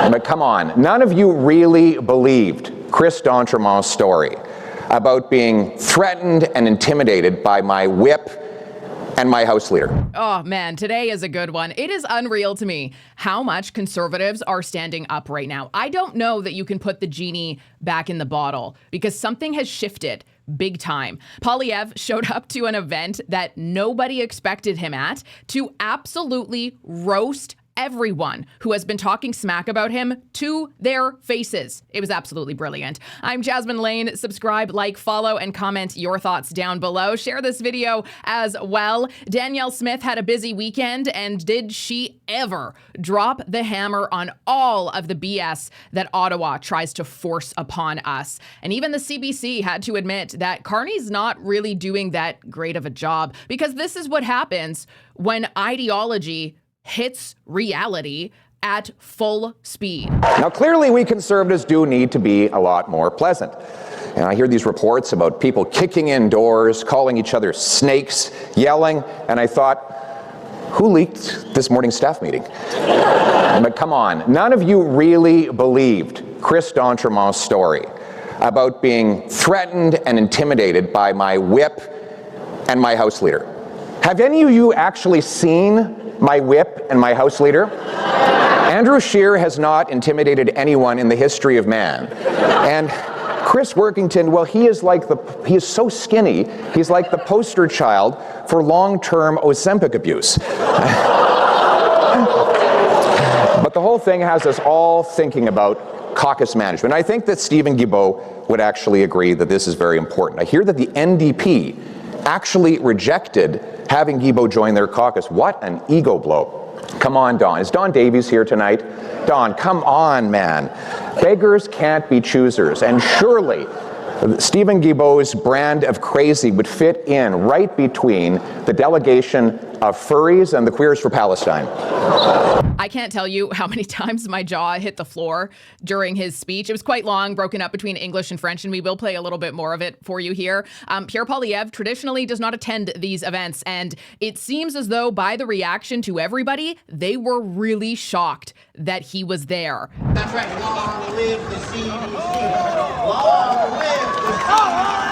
But come on, none of you really believed Chris d'Entremont's story about being threatened and intimidated by my whip and my House Leader. Oh man, today is a good one. It is unreal to me how much conservatives are standing up right now. I don't know that you can put the genie back in the bottle because something has shifted big time. Poilievre showed up to an event that nobody expected him at to absolutely roast everyone who has been talking smack about him to their faces. It was absolutely brilliant. I'm Jasmine Lane. Subscribe, like, follow, and comment your thoughts down below. Share this video as well. Danielle Smith had a busy weekend, and did she ever drop the hammer on all of the BS that Ottawa tries to force upon us? And even the CBC had to admit that Carney's not really doing that great of a job, because this is what happens when ideology hits reality at full speed. Now, clearly, we Conservatives do need to be a lot more pleasant. And I hear these reports about people kicking in doors, calling each other snakes, yelling, and I thought, who leaked this morning's staff meeting? But come on, none of you really believed Chris d'Entremont's story about being threatened and intimidated by my whip and my House Leader. Have any of you actually seen my whip and my House Leader? Andrew Scheer has not intimidated anyone in the history of man. And Chris Workington, well, he is so skinny, he's like the poster child for long-term Ozempic abuse. But the whole thing has us all thinking about caucus management. I think that Stephen Guilbeault would actually agree that this is very important. I hear that the NDP actually rejected having Guilbeault join their caucus. What an ego blow. Come on, Don. Is Don Davies here tonight? Don, come on, man. Beggars can't be choosers. And surely Stephen Guilbeault's brand of crazy would fit in right between the delegation of furries and the Queers for Palestine. I can't tell you how many times my jaw hit the floor during his speech. It was quite long, broken up between English and French, and we will play a little bit more of it for you here. Pierre Poilievre traditionally does not attend these events, and it seems as though by the reaction to everybody, they were really shocked that he was there. That's right. Long live the CBC. Long live the CBC.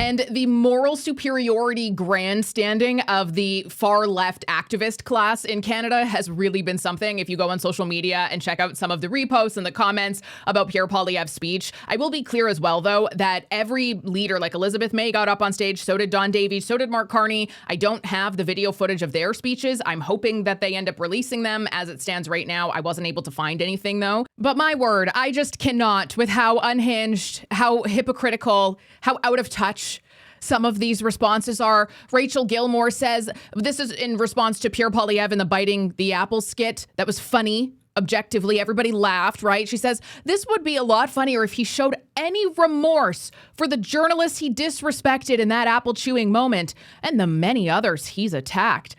And the moral superiority grandstanding of the far left activist class in Canada has really been something. If you go on social media and check out some of the reposts and the comments about Pierre Poilievre's speech, I will be clear as well, though, that every leader, like Elizabeth May got up on stage, so did Don Davies, so did Mark Carney. I don't have the video footage of their speeches. I'm hoping that they end up releasing them. As it stands right now, I wasn't able to find anything, though. But my word, I just cannot with how unhinged, how hypocritical, how out of touch some of these responses are. Rachel Gilmore says, this is in response to Pierre Poilievre and the biting the apple skit. That was funny. Objectively, everybody laughed, right? She says, this would be a lot funnier if he showed any remorse for the journalists he disrespected in that apple chewing moment and the many others he's attacked.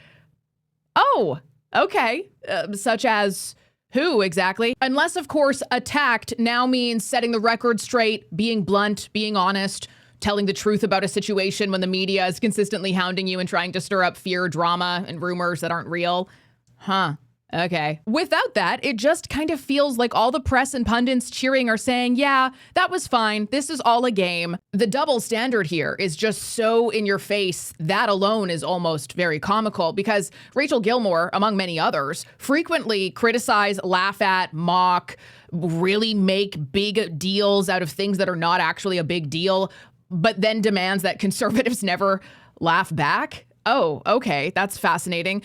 Oh, okay. Such as who exactly? Unless, of course, attacked now means setting the record straight, being blunt, being honest, telling the truth about a situation when the media is consistently hounding you and trying to stir up fear, drama, and rumors that aren't real. Huh. Okay. Without that, it just kind of feels like all the press and pundits cheering are saying, yeah, that was fine. This is all a game. The double standard here is just so in your face. That alone is almost very comical, because Rachel Gilmore, among many others, frequently criticize, laugh at, mock, really make big deals out of things that are not actually a big deal, but then demands that conservatives never laugh back. Oh, okay. That's fascinating.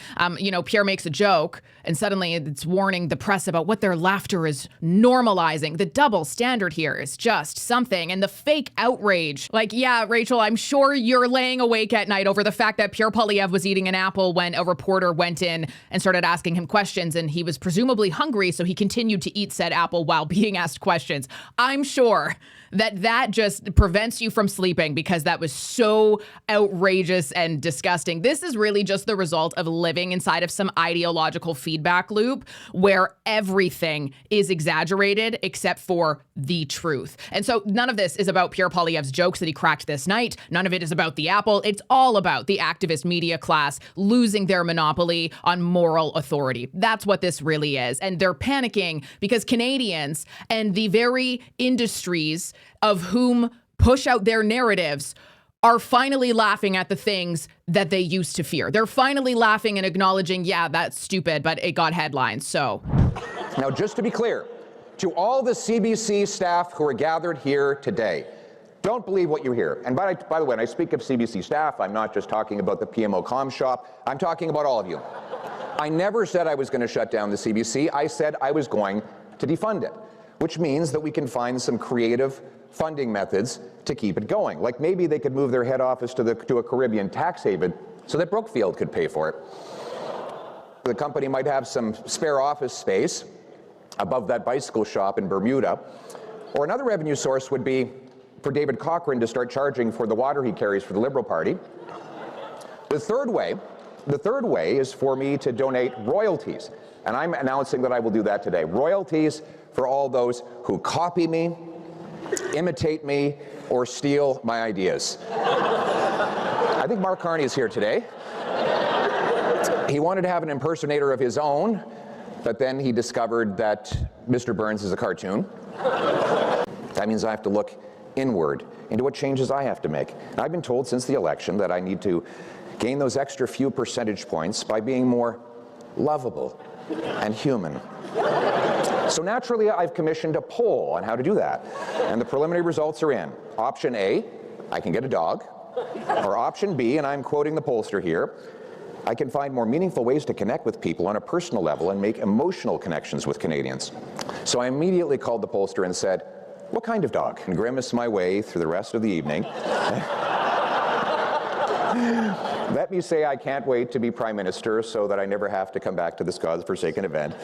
Pierre makes a joke and suddenly it's warning the press about what their laughter is normalizing. The double standard here is just something. And the fake outrage. Like, yeah, Rachel, I'm sure you're laying awake at night over the fact that Pierre Poilievre was eating an apple when a reporter went in and started asking him questions, and he was presumably hungry, so he continued to eat said apple while being asked questions. I'm sure that just prevents you from sleeping because that was so outrageous and disgusting. This is really just the result of living inside of some ideological feedback loop where everything is exaggerated except for the truth. And so none of this is about Pierre Poilievre's jokes that he cracked this night. None of it is about the apple. It's all about the activist media class losing their monopoly on moral authority. That's what this really is. And they're panicking because Canadians and the very industries of whom push out their narratives are finally laughing at the things that they used to fear. They're finally laughing and acknowledging, yeah, that's stupid, but it got headlines, so. Now, just to be clear, to all the CBC staff who are gathered here today, don't believe what you hear. And by the way, when I speak of CBC staff, I'm not just talking about the PMO comm shop, I'm talking about all of you. I never said I was going to shut down the CBC. I said I was going to defund it, which means that we can find some creative funding methods to keep it going. Like maybe they could move their head office to a Caribbean tax haven so that Brookfield could pay for it. The company might have some spare office space above that bicycle shop in Bermuda. Or another revenue source would be for David Cochrane to start charging for the water he carries for the Liberal Party. The third way is for me to donate royalties. And I'm announcing that I will do that today. Royalties for all those who copy me, imitate me, or steal my ideas. I think Mark Carney is here today. He wanted to have an impersonator of his own, but then he discovered that Mr. Burns is a cartoon. That means I have to look inward into what changes I have to make. And I've been told since the election that I need to gain those extra few percentage points by being more lovable and human. So naturally, I've commissioned a poll on how to do that. And the preliminary results are in. Option A, I can get a dog. Or option B, and I'm quoting the pollster here, I can find more meaningful ways to connect with people on a personal level and make emotional connections with Canadians. So I immediately called the pollster and said, what kind of dog? And grimaced my way through the rest of the evening. Let me say I can't wait to be Prime Minister so that I never have to come back to this godforsaken event.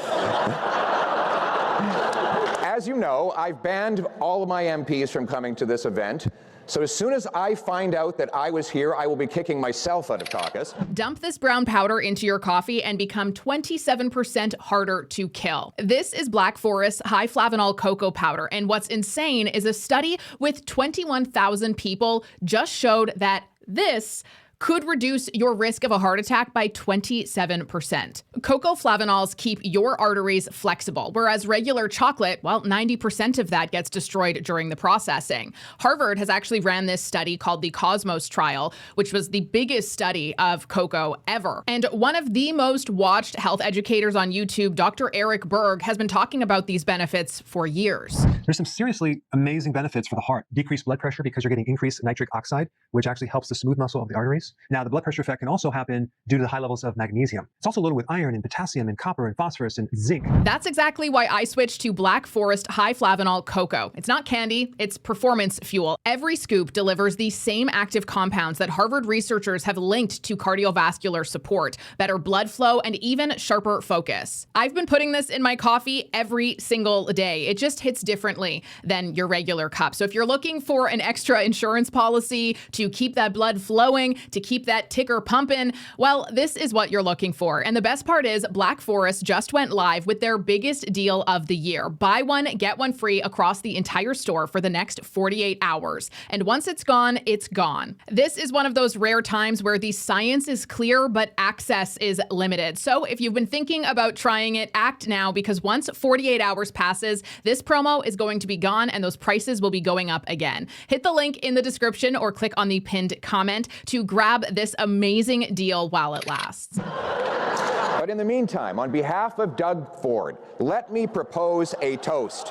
As you know, I've banned all of my MPs from coming to this event. So as soon as I find out that I was here, I will be kicking myself out of caucus. Dump this brown powder into your coffee and become 27% harder to kill. This is Black Forest high flavanol cocoa powder. And what's insane is a study with 21,000 people just showed that this could reduce your risk of a heart attack by 27%. Cocoa flavanols keep your arteries flexible, whereas regular chocolate, well, 90% of that gets destroyed during the processing. Harvard has actually ran this study called the Cosmos trial, which was the biggest study of cocoa ever. And one of the most watched health educators on YouTube, Dr. Eric Berg, has been talking about these benefits for years. There's some seriously amazing benefits for the heart. Decreased blood pressure because you're getting increased nitric oxide, which actually helps the smooth muscle of the arteries. Now, the blood pressure effect can also happen due to the high levels of magnesium. It's also loaded with iron and potassium and copper and phosphorus and zinc. That's exactly why I switched to Black Forest high flavanol cocoa. It's not candy, it's performance fuel. Every scoop delivers the same active compounds that Harvard researchers have linked to cardiovascular support, better blood flow, and even sharper focus. I've been putting this in my coffee every single day. It just hits differently than your regular cup. So if you're looking for an extra insurance policy to keep that blood flowing, to keep that ticker pumping, well, this is what you're looking for. And the best part is Black Forest just went live with their biggest deal of the year. Buy one, get one free across the entire store for the next 48 hours. And once it's gone, it's gone. This is one of those rare times where the science is clear, but access is limited. So if you've been thinking about trying it, act now, because once 48 hours passes, this promo is going to be gone and those prices will be going up again. Hit the link in the description or click on the pinned comment to grab this amazing deal while it lasts. But in the meantime, on behalf of Doug Ford, let me propose a toast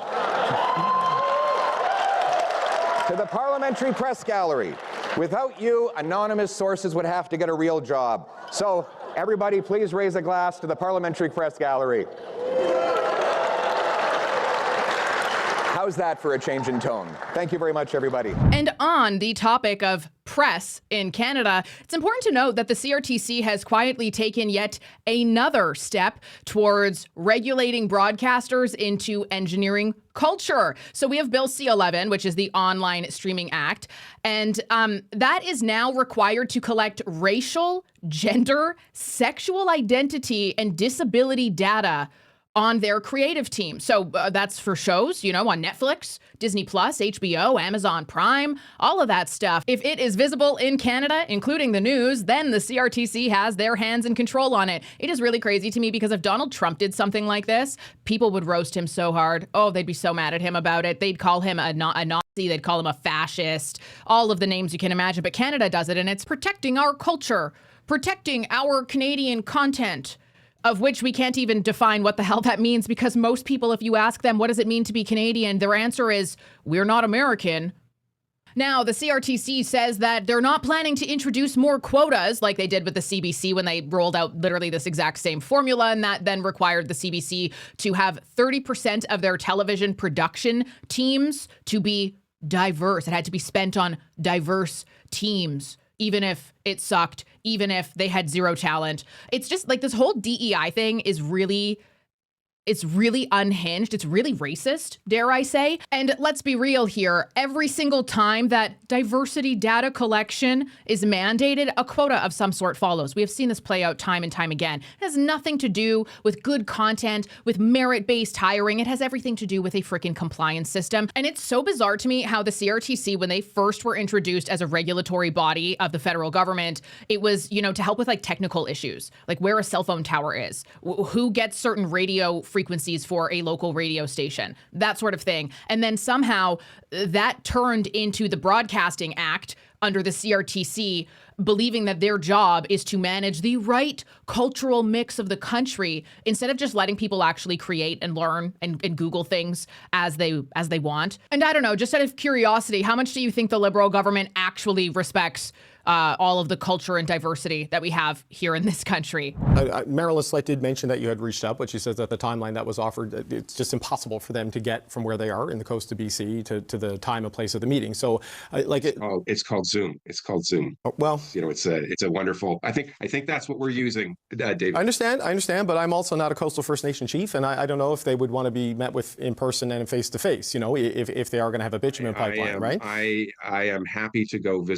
to the Parliamentary Press Gallery, Without you, anonymous sources would have to get a real job. So, everybody, please raise a glass to the Parliamentary Press Gallery. How's that for a change in tone? Thank you very much, everybody. And on the topic of press in Canada, it's important to note that the CRTC has quietly taken yet another step towards regulating broadcasters into engineering culture. So we have Bill C-11, which is the Online Streaming Act, and that is now required to collect racial, gender, sexual identity, and disability data on their creative team. So that's for shows, you know, on Netflix, Disney Plus, HBO, Amazon Prime, all of that stuff. If it is visible in Canada, including the news, then the CRTC has their hands in control on it. It is really crazy to me because if Donald Trump did something like this, people would roast him so hard. Oh, they'd be so mad at him about it. They'd call him a Nazi, they'd call him a fascist, all of the names you can imagine. But Canada does it, and it's protecting our culture, protecting our Canadian content, of which we can't even define what the hell that means, because most people, if you ask them, what does it mean to be Canadian? Their answer is, we're not American. Now, the CRTC says that they're not planning to introduce more quotas like they did with the CBC when they rolled out literally this exact same formula, and that then required the CBC to have 30% of their television production teams to be diverse. It had to be spent on diverse teams, even if it sucked, even if they had zero talent. It's just like this whole DEI thing is really, it's really unhinged. It's really racist, dare I say. And let's be real here. Every single time that diversity data collection is mandated, a quota of some sort follows. We have seen this play out time and time again. It has nothing to do with good content, with merit-based hiring. It has everything to do with a freaking compliance system. And it's so bizarre to me how the CRTC, when they first were introduced as a regulatory body of the federal government, it was, you know, to help with like technical issues, like where a cell phone tower is, who gets certain radio frequencies for a local radio station, that sort of thing. And then somehow that turned into the Broadcasting Act under the CRTC, believing that their job is to manage the right cultural mix of the country instead of just letting people actually create and learn and Google things as they want. And I don't know, just out of curiosity, how much do you think the Liberal government actually respects all of the culture and diversity that we have here in this country? Marilyn Slight did mention that you had reached out, but she says that the timeline that was offered, it's just impossible for them to get from where they are in the coast of BC to the time and place of the meeting. So, it's called Zoom. It's called Zoom. Well, you know, it's a wonderful. I think that's what we're using, David. I understand, but I'm also not a coastal First Nation chief, and I don't know if they would want to be met with in person and face to face. You know, if they are going to have a bitumen pipeline, right? I am happy to go visit